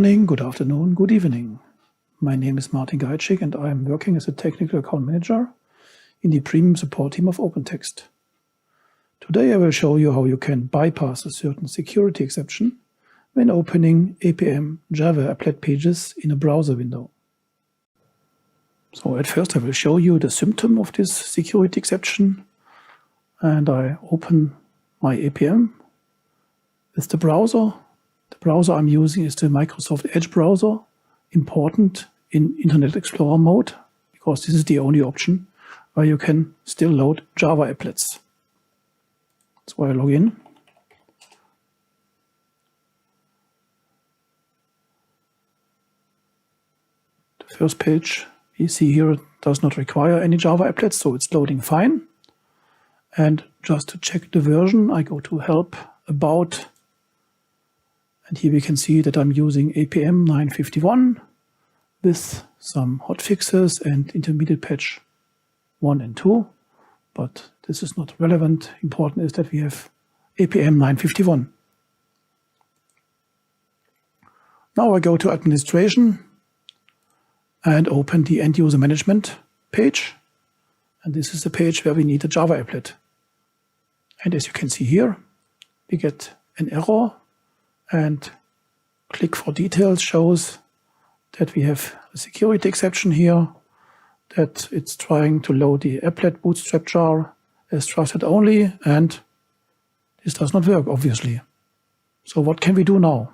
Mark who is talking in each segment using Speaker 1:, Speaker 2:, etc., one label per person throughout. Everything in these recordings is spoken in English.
Speaker 1: morning, good afternoon, good evening. My name is Martin Geitschig and I am working as a Technical Account Manager in the Premium Support team of OpenText. Today I will show you how you can bypass a certain security exception when opening APM Java applet pages in a browser window. So at first I will show you the symptom of this security exception, and I open my APM with the browser. The browser I'm using is the Microsoft Edge browser, important in Internet Explorer mode, because this is the only option where you can still load Java applets. So I log in. The first page you see here does not require any Java applets, so it's loading fine. And just to check the version, I go to Help, About, and here we can see that I'm using APM 951 with some hotfixes and intermediate patch 1 and 2, but this is not relevant. Important is that we have APM 951. Now I go to Administration and open the End User Management page, and this is the page where we need a Java applet. And as you can see here, we get an error, and click for details shows that we have a security exception here, that it's trying to load the applet bootstrap jar as trusted only, and this does not work, obviously. So what can we do now?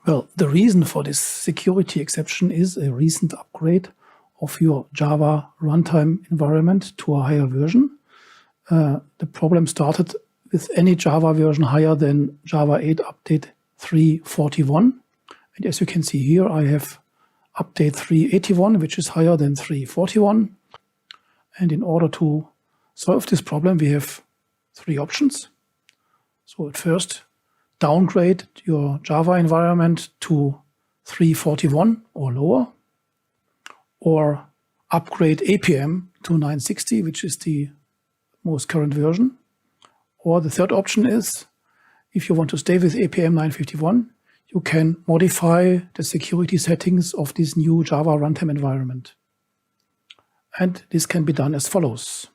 Speaker 1: Well, the reason for this security exception is a recent upgrade of your Java runtime environment to a higher version. The problem started with any Java version higher than Java 8 update 341. And as you can see here, I have update 381, which is higher than 341. And in order to solve this problem, we have three options. So at first, downgrade your Java environment to 341 or lower, or upgrade APM to 960, which is the most current version. Or the third option is, if you want to stay with APM 951, you can modify the security settings of this new Java runtime environment. And this can be done as follows.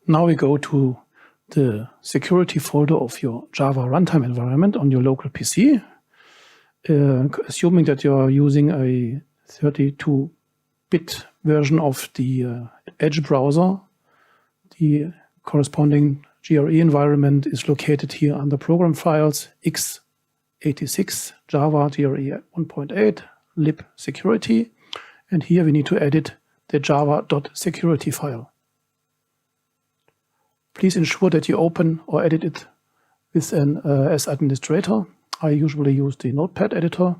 Speaker 1: Now we go to the security folder of your Java runtime environment on your local PC. Assuming that you are using a 32-bit version of the Edge browser, the corresponding GRE environment is located here under Program Files, x86, Java GRE 1.8, lib security, and here we need to edit the java.security file. Please ensure that you open or edit it with an as administrator. I usually use the Notepad editor,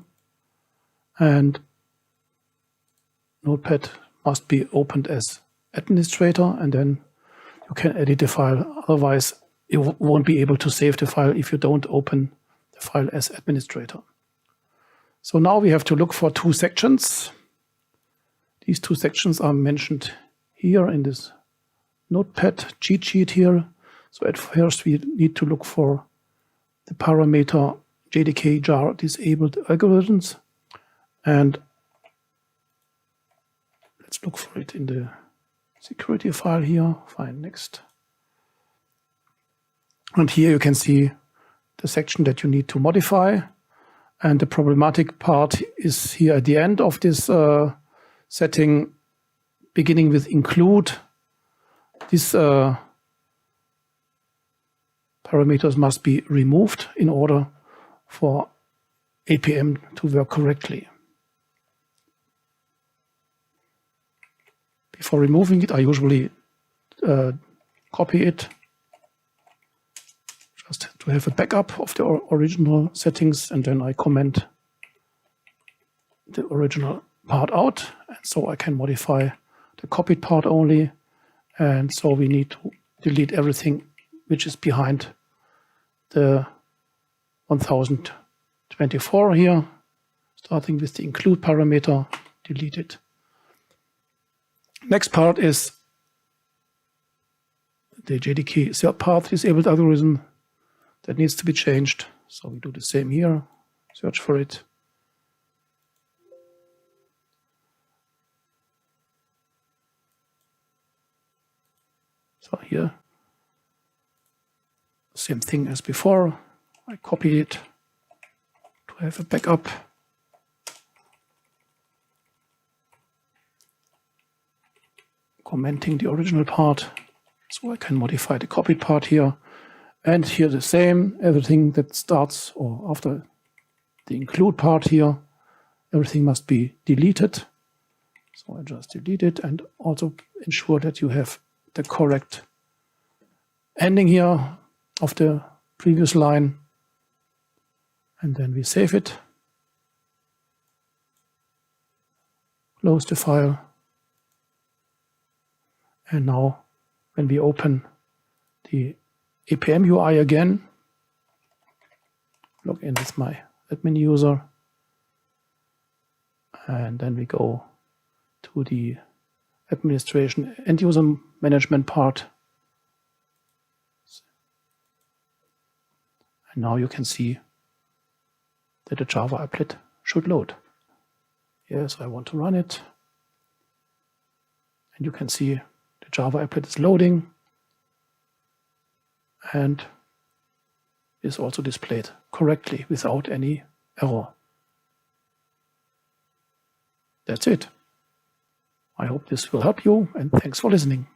Speaker 1: and Notepad must be opened as administrator, and then you can edit the file. Otherwise, you won't be able to save the file if you don't open the file as administrator. So now we have to look for two sections. These two sections are mentioned here in this Notepad cheat sheet here. So at first we need to look for the parameter JDK jar disabled algorithms, and let's look for it in the security file here. Fine, next. And here you can see the section that you need to modify. And the problematic part is here at the end of this setting, beginning with include. These parameters must be removed in order for APM to work correctly. Before removing it, I usually copy it just to have a backup of the original settings, and then I comment the original part out, and so I can modify the copied part only. And so we need to delete everything which is behind the 1024 here, starting with the include parameter, delete it. Next part is the JDK third path disabled algorithm. that needs to be changed. So we do the same here, search for it. So here, same thing as before. I copy it to have a backup. Commenting the original part, so I can modify the copied part here. And here the same, everything that starts or after the include part here, everything must be deleted. So I just delete it and also ensure that you have the correct ending here of the previous line. And then we save it, close the file. And now when we open the APM UI again, log in with my admin user, and then we go to the administration end user management part. And now you can see that the Java applet should load. Yes, I want to run it. And you can see the Java applet is loading and is also displayed correctly without any error. That's it. I hope this will help you, and thanks for listening.